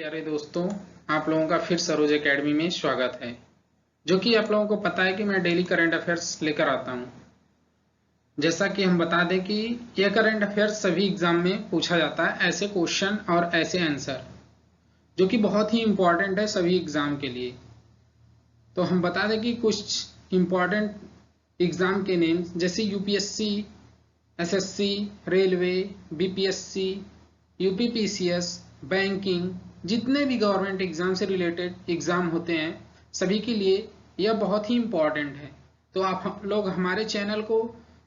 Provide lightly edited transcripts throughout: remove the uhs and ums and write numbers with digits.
प्यारे दोस्तों, आप लोगों का फिर सरोज एकेडमी में स्वागत है। जो कि आप लोगों को पता है कि मैं डेली करंट अफेयर्स लेकर आता हूं। जैसा कि हम बता दें कि यह करंट अफेयर्स सभी एग्जाम में पूछा जाता है, ऐसे क्वेश्चन और ऐसे आंसर जो कि बहुत ही इंपॉर्टेंट है सभी एग्जाम के लिए। तो हम बता दें कि कुछ इंपॉर्टेंट एग्जाम के नेम जैसे UPSC, SSC, railway, BPSC, UPPCS, banking, जितने भी गवर्नमेंट एग्जाम से रिलेटेड एग्जाम होते हैं सभी के लिए यह बहुत ही इम्पोर्टेंट है। तो आप लोग हमारे चैनल को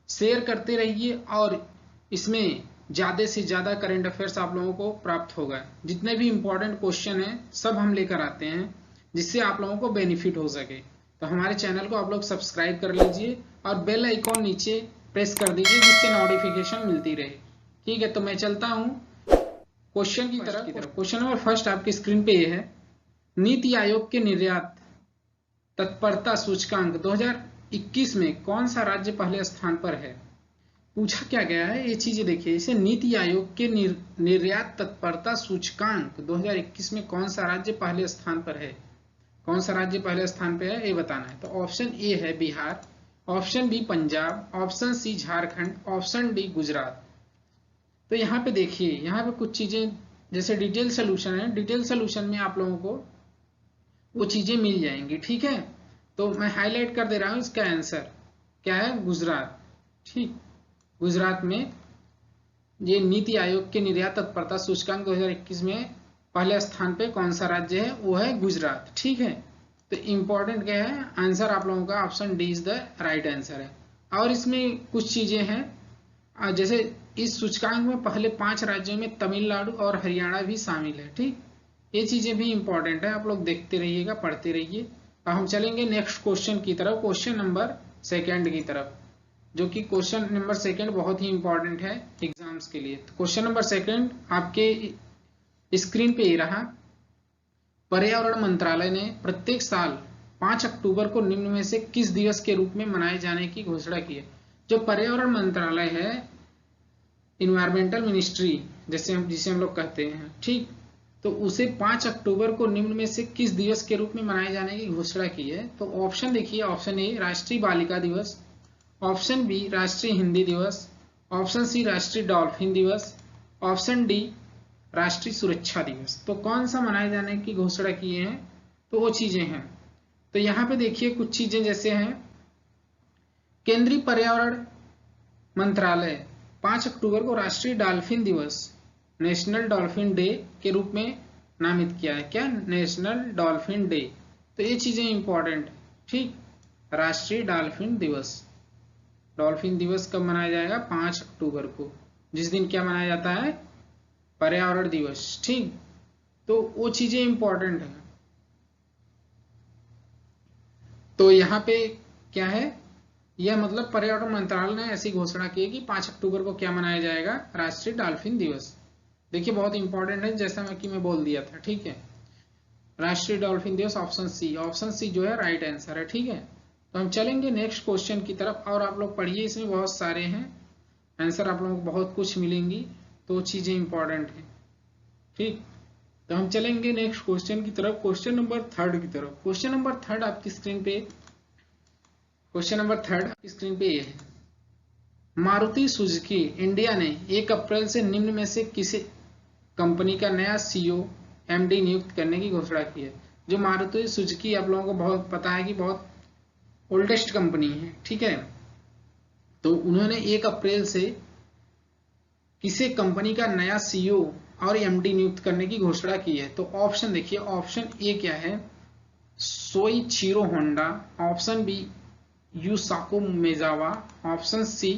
शेयर करते रहिए और इसमें ज़्यादा से ज़्यादा करंट अफेयर्स आप लोगों को प्राप्त होगा। जितने भी इम्पोर्टेंट क्वेश्चन हैं सब हम लेकर आते हैं जिससे आप लोगों को बेनिफिट हो सके। तो हमारे चैनल को आप लोग सब्सक्राइब कर लीजिए और बेल आइकॉन नीचे प्रेस कर दीजिए जिससे नोटिफिकेशन मिलती रहे। ठीक है, तो मैं चलता हूँ क्वेश्चन की तरफ। क्वेश्चन नंबर फर्स्ट आपकी स्क्रीन पे ये है, नीति आयोग के निर्यात तत्परता सूचकांक 2021 में कौन सा राज्य पहले स्थान पर है। पूछा क्या गया है ये चीजें देखिए। इसे नीति आयोग के निर्यात तत्परता सूचकांक 2021 में कौन सा राज्य पहले स्थान पर है, कौन सा राज्य पहले स्थान पर है ये बताना है। तो ऑप्शन ए है Bihar, option B Punjab, option C Jharkhand, option D Gujarat. तो यहाँ पे देखिए, यहाँ पे कुछ चीजें जैसे डिटेल सोल्यूशन है, डिटेल सोल्यूशन में आप लोगों को वो चीजें मिल जाएंगी। ठीक है, तो मैं हाईलाइट कर दे रहा हूँ, इसका आंसर क्या है, गुजरात। ठीक, गुजरात में ये नीति आयोग के निर्यात तत्परता सूचकांक 2021 में पहले स्थान पे कौन सा राज्य है, वो है गुजरात। ठीक है, तो इंपॉर्टेंट क्या है, आंसर आप लोगों का option D is the right answer है। और इसमें कुछ चीजें हैं, जैसे इस सूचकांक में पहले 5 राज्यों में तमिलनाडु और हरियाणा भी शामिल है। ठीक, ये चीजें भी इंपॉर्टेंट है, आप लोग देखते रहिएगा, पढ़ते रहिए। अब हम चलेंगे नेक्स्ट क्वेश्चन की तरफ, क्वेश्चन नंबर सेकंड की तरफ, जो कि क्वेश्चन नंबर सेकंड बहुत ही इंपॉर्टेंट है एग्जाम्स के लिए। तो क्वेश्चन नंबर सेकंड आपके स्क्रीन पे ही रहा। पर्यावरण मंत्रालय ने प्रत्येक साल 5 अक्टूबर को निम्न में से किस दिवस के रूप में मनाए जाने की घोषणा की है। जो पर्यावरण मंत्रालय है, इन्वायरमेंटल मिनिस्ट्री जिसे हम लोग कहते हैं, ठीक, तो उसे 5 अक्टूबर को निम्न में से किस दिवस के रूप में मनाए जाने की घोषणा की है। तो ऑप्शन देखिए, ऑप्शन ए राष्ट्रीय बालिका दिवस, ऑप्शन बी राष्ट्रीय हिंदी दिवस, ऑप्शन सी राष्ट्रीय डॉल्फिन दिवस, ऑप्शन डी राष्ट्रीय सुरक्षा दिवस। तो कौन सा मनाए जाने की घोषणा किए हैं, तो वो चीजें हैं। तो यहाँ पे देखिए कुछ चीजें जैसे हैं, केंद्रीय पर्यावरण मंत्रालय 5 अक्टूबर को राष्ट्रीय डॉल्फिन दिवस, नेशनल डॉल्फिन डे के रूप में नामित किया है। क्या, नेशनल डॉल्फिन डे। तो ये चीजें इंपॉर्टेंट, ठीक, राष्ट्रीय डॉल्फिन दिवस। डॉल्फिन दिवस कब मनाया जाएगा, 5 अक्टूबर को, जिस दिन क्या मनाया जाता है, पर्यावरण दिवस। ठीक, तो वो चीजें इंपॉर्टेंट है। तो यहाँ पे क्या है, यह मतलब पर्यावरण मंत्रालय ने ऐसी घोषणा की है कि 5 अक्टूबर को क्या मनाया जाएगा, राष्ट्रीय डॉल्फिन दिवस। देखिए बहुत इंपॉर्टेंट है, जैसा मैं बोल दिया था। ठीक है, राष्ट्रीय डॉल्फिन दिवस, ऑप्शन सी, ऑप्शन सी जो है राइट आंसर है। ठीक है, तो हम चलेंगे नेक्स्ट क्वेश्चन की तरफ और आप लोग पढ़िए, इसमें बहुत सारे हैं आंसर, आप लोगों को बहुत कुछ मिलेंगी, तो चीजें इंपॉर्टेंट है। ठीक, तो हम चलेंगे नेक्स्ट क्वेश्चन की तरफ, क्वेश्चन नंबर थर्ड की तरफ। क्वेश्चन नंबर थर्ड आपकी स्क्रीन पे, क्वेश्चन नंबर थर्ड आपकी स्क्रीन पे ये है, मारुति सुजुकी इंडिया ने 1 अप्रैल से निम्न में से किसी कंपनी का नया सीईओ एमडी नियुक्त करने की घोषणा की है। जो मारुति सुजुकी आप लोगों को बहुत पता है कि बहुत ओल्डेस्ट कंपनी है। ठीक है, तो उन्होंने 1 अप्रैल से किसी कंपनी का नया सीईओ और एमडी नियुक्त करने की घोषणा की है। तो ऑप्शन देखिए, ऑप्शन ए क्या है, Soichiro Honda, option B Yusaku Maezawa, option C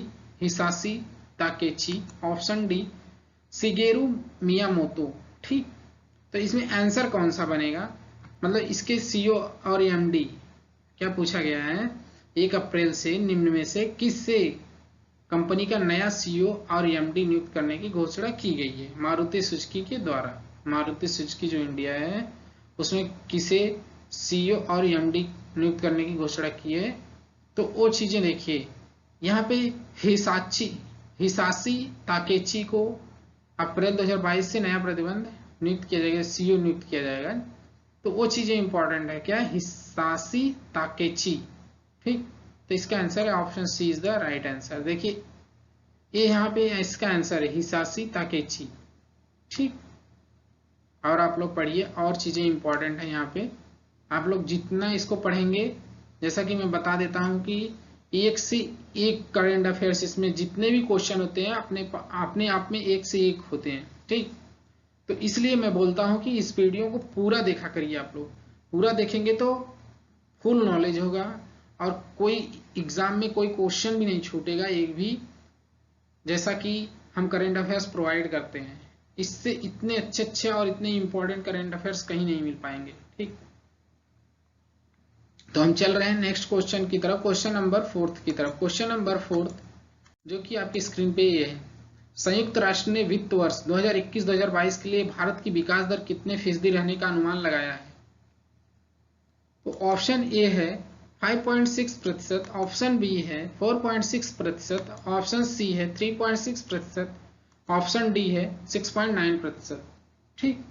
Hisashi Takeuchi, option D Shigeru Miyamoto. ठीक, तो इसमें आंसर कौन सा बनेगा, मतलब इसके सीईओ और एमडी क्या पूछा गया है, 1 अप्रैल से निम्न में से किससे कंपनी का नया सीईओ और एमडी नियुक्त करने की घोषणा की गई है मारुति सुजुकी के द्वारा। मारुति सुजुकी जो इंडिया है उसमें किसे सीईओ और एमडी नियुक्त करने की घोषणा की है। तो वो चीजें देखिए, यहाँ पे हिसाशी ताकेची को अप्रैल 2022 से नया प्रतिबंध नियुक्त किया जाएगा, सीईओ नियुक्त किया जाएगा, तो वो चीजें इंपॉर्टेंट है। क्या? हिसाशी ताकेची। ठीक, तो इसका आंसर है option C is the right answer. देखिए ये यहाँ पे इसका आंसर है हिसाशी ताकेची। ठीक, और आप लोग पढ़िए, और चीजें इंपॉर्टेंट है यहाँ पे। आप लोग जितना इसको पढ़ेंगे, जैसा कि मैं बता देता हूँ कि एक से एक करंट अफेयर्स, इसमें जितने भी क्वेश्चन होते हैं अपने आप में एक से एक होते हैं। ठीक, तो इसलिए मैं बोलता हूँ कि इस वीडियो को पूरा देखा करिए। आप लोग पूरा देखेंगे तो फुल नॉलेज होगा, और कोई एग्जाम में कोई क्वेश्चन भी नहीं छूटेगा एक भी, जैसा कि हम करंट अफेयर्स प्रोवाइड करते हैं। इससे इतने अच्छे अच्छे और इतने इंपॉर्टेंट करंट अफेयर्स कहीं नहीं मिल पाएंगे। ठीक, तो हम चल रहे हैं नेक्स्ट क्वेश्चन की तरफ, क्वेश्चन नंबर 4 की तरफ। क्वेश्चन नंबर 4 जो कि आपकी स्क्रीन पे ये है, संयुक्त राष्ट्र ने वित्त वर्ष 2021-2022 के लिए भारत की विकास दर कितने फीसदी रहने का अनुमान लगाया है? तो ऑप्शन ए है 5.6%, ऑप्शन बी है 4.6%, ऑप्शन सी है 3.6%, ऑप्शन डी है 6.9%। ठीक,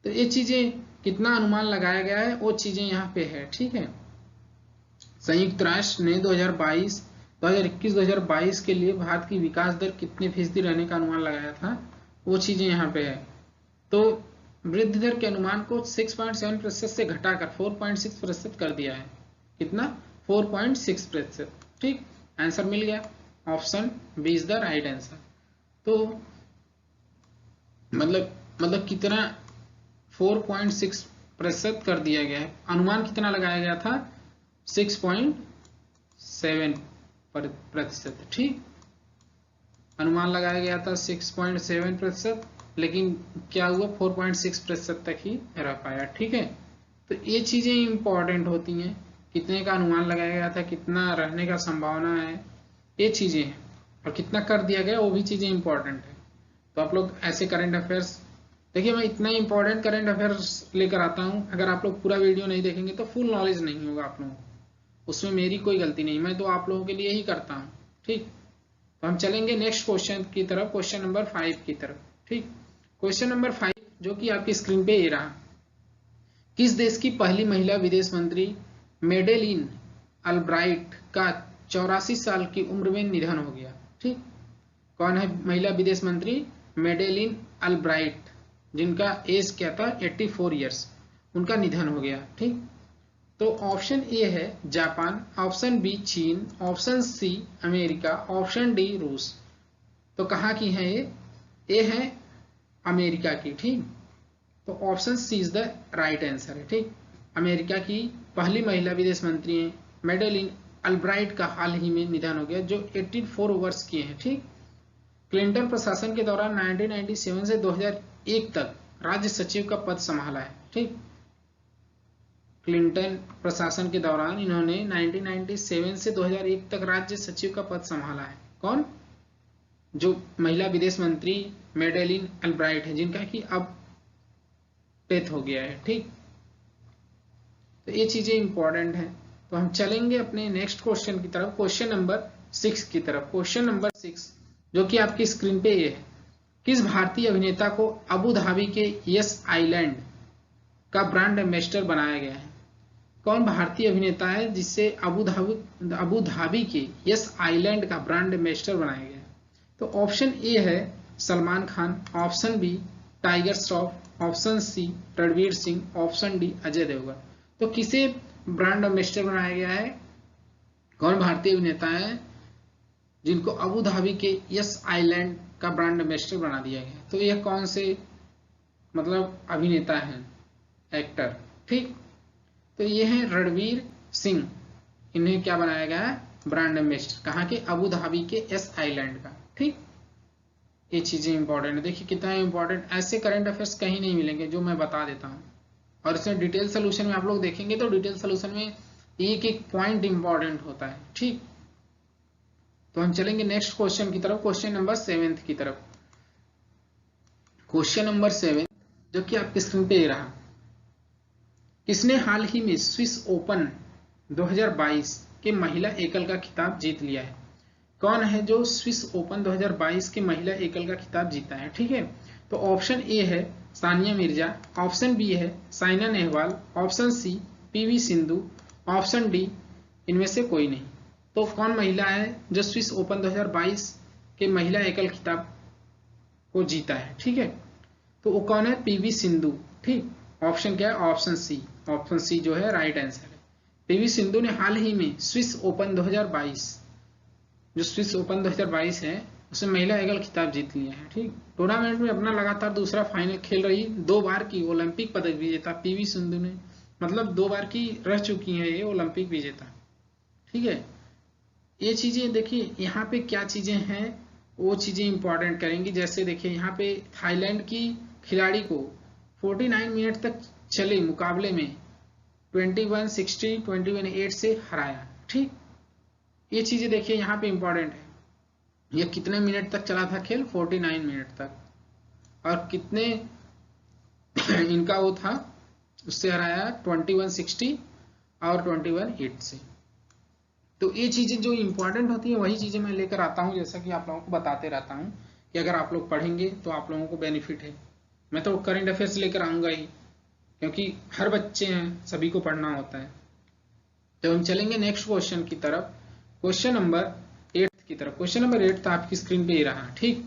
तो ये चीजें कितना अनुमान लगाया गया है वो चीजें यहाँ पे है। ठीक है, संयुक्त राष्ट्र ने 2021-2022 के लिए भारत की विकास दर कितने फीसदी रहने का अनुमान लगाया था, वो चीजें यहाँ पे है। तो वृद्धि दर के अनुमान को 6.7% से घटाकर 4.6% कर दिया है। कितना? 4.6%। ठीक, आंसर मिल गया, option B is the right answer. तो मतलब कितना 4.6% कर दिया गया है, अनुमान कितना लगाया गया था? 6.7%। ठीक, अनुमान लगाया गया था 6.7%, लेकिन क्या हुआ? 4.6% तक ही रह पाया। ठीक है, तो ये चीजें इंपॉर्टेंट होती हैं, कितने का अनुमान लगाया गया था, कितना रहने का संभावना है, ये चीजें हैं, और कितना कर दिया गया वो भी चीजें इंपॉर्टेंट है। तो आप लोग ऐसे करंट अफेयर्स देखिए, मैं इतना इंपॉर्टेंट करंट अफेयर्स लेकर आता हूँ, अगर आप लोग पूरा वीडियो नहीं देखेंगे तो फुल नॉलेज नहीं होगा आप लोगों को, उसमें मेरी कोई गलती नहीं, मैं तो आप लोगों के लिए ही करता हूँ। ठीक, तो हम चलेंगे नेक्स्ट क्वेश्चन की तरफ, क्वेश्चन नंबर 5 की तरफ। ठीक, क्वेश्चन नंबर 5 जो कि आपकी स्क्रीन पे ये रहा, किस देश की पहली महिला विदेश मंत्री मेडेलिन अल्ब्राइट का 84 साल की उम्र में निधन हो गया? ठीक, कौन है महिला विदेश मंत्री? मेडेलिन अल्ब्राइट, जिनका एज क्या था? 84 ईयर्स, उनका निधन हो गया। ठीक, तो ऑप्शन ए है जापान, ऑप्शन बी चीन, option C America, option D रूस। तो कहाँ की है ये? है अमेरिका की। ठीक, तो option C is the right answer है। ठीक, अमेरिका की पहली महिला विदेश मंत्री है मेडेलिन अल्ब्राइट का हाल ही में निधन हो गया, जो 84 वर्ष की है। ठीक, क्लिंटन प्रशासन के दौरान 1997 से 2001 तक राज्य सचिव का पद संभाला है। ठीक, क्लिंटन प्रशासन के दौरान इन्होंने 1997 से 2001 तक राज्य सचिव का पद संभाला है। कौन? जो महिला विदेश मंत्री मेडेलिन अल्ब्राइट है, जिनका कि अब डेथ हो गया है। ठीक, तो ये चीजें इंपॉर्टेंट है। तो हम चलेंगे अपने नेक्स्ट क्वेश्चन की तरफ, क्वेश्चन नंबर 6 की तरफ। क्वेश्चन नंबर 6 जो कि आपकी स्क्रीन पे ये है, किस भारतीय अभिनेता को अबू धाबी के यस आइलैंड का ब्रांड एम्बेसडर बनाया गया है? कौन भारतीय अभिनेता है जिससे अबू धाबी के यस आइलैंड का ब्रांड एम्बेसडर बनाया गया है? तो ऑप्शन ए है Salman Khan, option B Tiger Shroff, option C Ranveer Singh, option D Ajay Devgn. तो किसे ब्रांड एम्बेसडर बनाया गया है? कौन भारतीय अभिनेता है जिनको अबू धाबी के यस आइलैंड का ब्रांड एम्बेसडर बना दिया गया? तो यह कौन से अभिनेता हैं, एक्टर? ठीक, तो ये है रणवीर सिंह, इन्हें क्या बनाया गया है? Brand ambassador. कहाँ के? अबू धाबी के यस आइलैंड का। ठीक, ये चीजें इंपॉर्टेंट है। देखिए कितना इंपॉर्टेंट, ऐसे करंट अफेयर्स कहीं नहीं मिलेंगे जो मैं बता देता हूँ, और इसमें डिटेल सोल्यूशन में आप लोग देखेंगे तो डिटेल सोल्यूशन में एक एक पॉइंट इंपॉर्टेंट होता है। ठीक, तो हम चलेंगे नेक्स्ट क्वेश्चन की तरफ, क्वेश्चन नंबर 7 की तरफ। क्वेश्चन नंबर 7 जो कि आपकी स्क्रीन पे रहा, किसने हाल ही में स्विस ओपन 2022 के महिला एकल का खिताब जीत लिया है? कौन है जो स्विस ओपन 2022 के महिला एकल का खिताब जीता है? ठीक है, तो ऑप्शन ए है सानिया मिर्जा, ऑप्शन बी है Saina Nehwal, option C PV Sindhu, option D इनमें से कोई नहीं। तो कौन महिला है जो स्विस ओपन 2022 के महिला एकल खिताब को जीता है? ठीक है, तो वो कौन है? पीवी सिंधु। ठीक, ऑप्शन क्या है? ऑप्शन सी। ऑप्शन सी जो है राइट आंसर है। पीवी सिंधु ने हाल ही में स्विस ओपन 2022, जो स्विस ओपन 2022 है उसमें महिला एकल खिताब जीत लिया है। ठीक, टूर्नामेंट में अपना लगातार दूसरा फाइनल खेल रही 2 बार की ओलंपिक पदक विजेता पीवी सिंधु ने, मतलब 2 बार की रह चुकी है ये ओलंपिक विजेता। ठीक है, ये चीजें देखिए यहाँ पे क्या चीजें हैं वो चीजें इंपॉर्टेंट करेंगी। जैसे देखिए यहाँ पे थाईलैंड की खिलाड़ी को 49 मिनट तक चले मुकाबले में 21-60, 21-8 से हराया। ठीक, ये चीजें देखिए यहाँ पे इंपॉर्टेंट है। ये कितने मिनट तक चला था खेल? 49 मिनट तक। और कितने इनका वो था, उससे हराया 21-60 और 21-8 से। तो ये चीजें जो इंपॉर्टेंट होती है वही चीजें मैं लेकर आता हूँ, जैसा कि आप लोगों को बताते रहता हूँ कि अगर आप लोग पढ़ेंगे तो आप लोगों को बेनिफिट है। मैं तो करंट अफेयर्स लेकर आऊंगा ही, क्योंकि हर बच्चे हैं, सभी को पढ़ना होता है। तो हम चलेंगे नेक्स्ट क्वेश्चन की तरफ, क्वेश्चन नंबर 8 की तरफ। क्वेश्चन नंबर 8 तो आपकी स्क्रीन पे ही रहा। ठीक,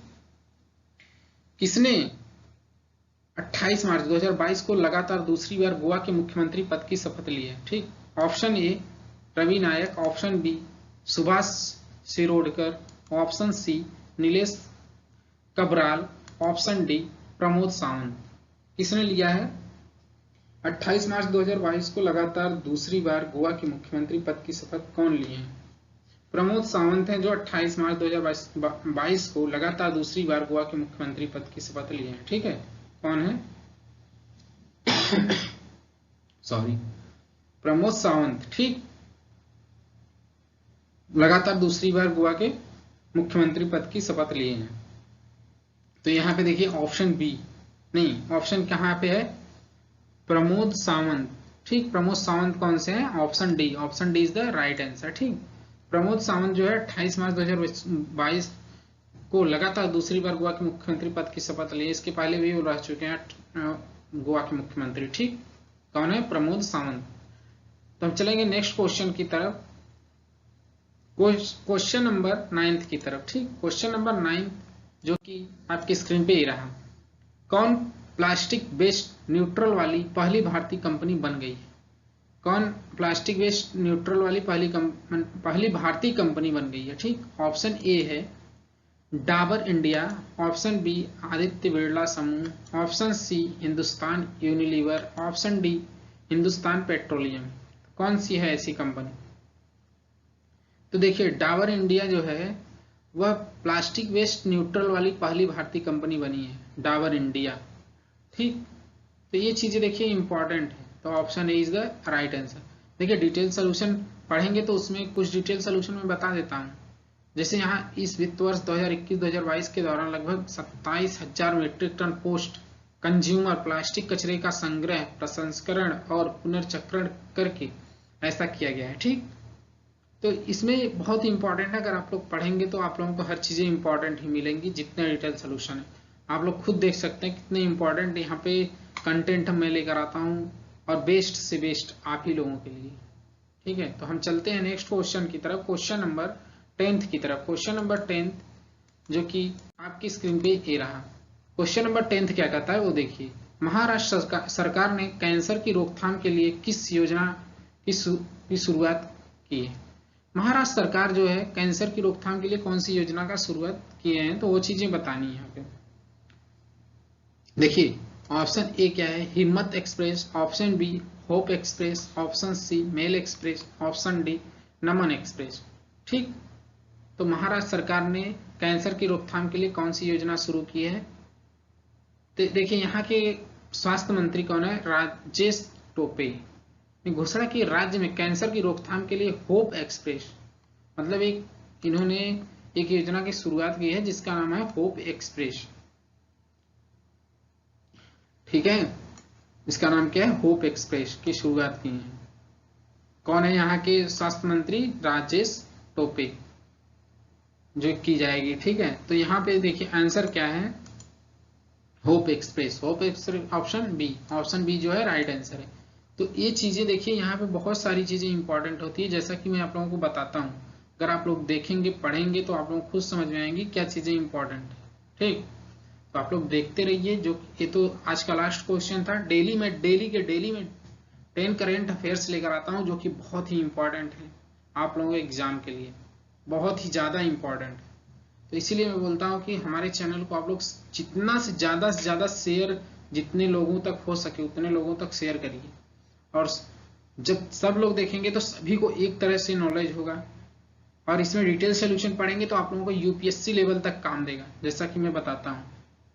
किसने 28 मार्च 2022 को लगातार दूसरी बार गोवा के मुख्यमंत्री पद की शपथ ली है? ठीक, option A Ravi Naik, option B Subhash Shirodkar, option C Nilesh Cabral, option D Pramod Sawant. किसने लिया है 28 मार्च 2022 को लगातार दूसरी बार गोवा के मुख्यमंत्री पद की शपथ? कौन लिए हैं? प्रमोद सावंत हैं जो 28 मार्च 2022 को लगातार दूसरी बार गोवा के मुख्यमंत्री पद की शपथ लिए हैं। ठीक है, कौन है? सॉरी, प्रमोद सावंत। ठीक, लगातार दूसरी बार गोवा के मुख्यमंत्री पद की शपथ लिए हैं। तो यहाँ पे देखिए ऑप्शन बी नहीं, ऑप्शन कहाँ पे है? प्रमोद सावंत। ठीक, प्रमोद सावंत कौन से हैं? Option D. Option D is the right answer. ठीक, प्रमोद सावंत जो है 28 मार्च 2022 को लगातार दूसरी बार गोवा के मुख्यमंत्री पद की शपथ ली। इसके पहले भी वो रह चुके हैं गोवा के मुख्यमंत्री। ठीक, कौन है? प्रमोद सावंत। तो हम चलेंगे नेक्स्ट क्वेश्चन की तरफ, क्वेश्चन नंबर 9 की तरफ। ठीक, क्वेश्चन नंबर 9 जो कि आपकी स्क्रीन पे ही रहा। कौन प्लास्टिक वेस्ट न्यूट्रल वाली पहली भारतीय कंपनी बन गई है? कौन प्लास्टिक वेस्ट न्यूट्रल वाली पहली भारतीय कंपनी बन गई है? ठीक, ऑप्शन ए है Dabur India, option B Aditya Birla समूह, option C Hindustan Unilever, option D Hindustan petroleum. कौन सी है ऐसी कंपनी? तो देखिए डाबर इंडिया जो है वह प्लास्टिक वेस्ट न्यूट्रल वाली पहली भारतीय कंपनी बनी है, डाबर इंडिया। ठीक, तो ये चीजें देखिए इंपॉर्टेंट है। तो option A is the right answer. देखिए डिटेल सोल्यूशन पढ़ेंगे तो उसमें कुछ डिटेल सोल्यूशन में बता देता हूँ। जैसे यहाँ इस वित्त वर्ष 2021-2022 के दौरान लगभग 27,000 metric ton post consumer plastic कचरे का संग्रह, प्रसंस्करण और पुनर्चक्रण करके ऐसा किया गया है। ठीक, तो इसमें बहुत इंपॉर्टेंट है, अगर आप लोग पढ़ेंगे तो आप लोगों को हर चीजें इंपॉर्टेंट ही मिलेंगी। जितने डिटेल सोल्यूशन है आप लोग खुद देख सकते हैं कितने इंपॉर्टेंट यहाँ पे कंटेंट मैं लेकर आता हूँ, और बेस्ट से बेस्ट आप ही लोगों के लिए। ठीक है, तो हम चलते हैं नेक्स्ट क्वेश्चन की तरफ, क्वेश्चन नंबर 10 की तरफ। क्वेश्चन नंबर 10 जो कि आपकी स्क्रीन पे ये रहा। क्वेश्चन नंबर 10 क्या कहता है वो देखिए। महाराष्ट्र सरकार ने कैंसर की रोकथाम के लिए किस योजना की शुरुआत की है? महाराष्ट्र सरकार जो है कैंसर की रोकथाम के लिए कौन सी योजना का शुरुआत किए हैं, तो वो चीजें बतानी है यहाँ पे। देखिए ऑप्शन ए क्या है? Himmat express, option B hope express, option C mail express, option D Naman express. ठीक, तो महाराष्ट्र सरकार ने कैंसर की रोकथाम के लिए कौन सी योजना शुरू की है? तो देखिए यहाँ के स्वास्थ्य मंत्री कौन है? राजेश टोपे ने घोषणा की राज्य में कैंसर की रोकथाम के लिए होप एक्सप्रेस, मतलब इन्होंने एक योजना की शुरुआत की है जिसका नाम है होप एक्सप्रेस। ठीक है, इसका नाम क्या है? होप एक्सप्रेस की शुरुआत की है। कौन है यहाँ के स्वास्थ्य मंत्री? राजेश टोपे जो की जाएगी। ठीक है, तो यहाँ पे देखिए आंसर क्या है? होप एक्सप्रेस, ऑप्शन बी जो है राइट आंसर है। तो ये चीजें देखिए, यहाँ पे बहुत सारी चीजें इंपॉर्टेंट होती है, जैसा कि मैं आप लोगों को बताता हूँ। अगर आप लोग देखेंगे पढ़ेंगे तो आप लोग खुद समझ में आएंगी क्या चीजें इंपॉर्टेंट है। ठीक, तो आप लोग देखते रहिए। जो ये तो आज का लास्ट क्वेश्चन था। डेली में 10 करेंट अफेयर्स लेकर आता हूँ जो कि बहुत ही इंपॉर्टेंट है आप लोगों के एग्जाम के लिए, बहुत ही ज्यादा इंपॉर्टेंट है। तो इसीलिए मैं बोलता हूँ कि हमारे चैनल को आप लोग जितना से ज्यादा शेयर, जितने लोगों तक हो सके उतने लोगों तक शेयर करिए। और जब सब लोग देखेंगे तो सभी को एक तरह से नॉलेज होगा, और इसमें डिटेल सोल्यूशन पढ़ेंगे तो आप लोगों को यूपीएससी लेवल तक काम देगा, जैसा कि मैं बताता हूँ।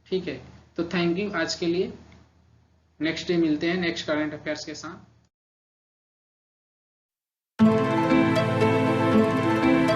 ठीक है, तो थैंक यू आज के लिए। नेक्स्ट डे मिलते हैं नेक्स्ट करंट अफेयर्स के साथ।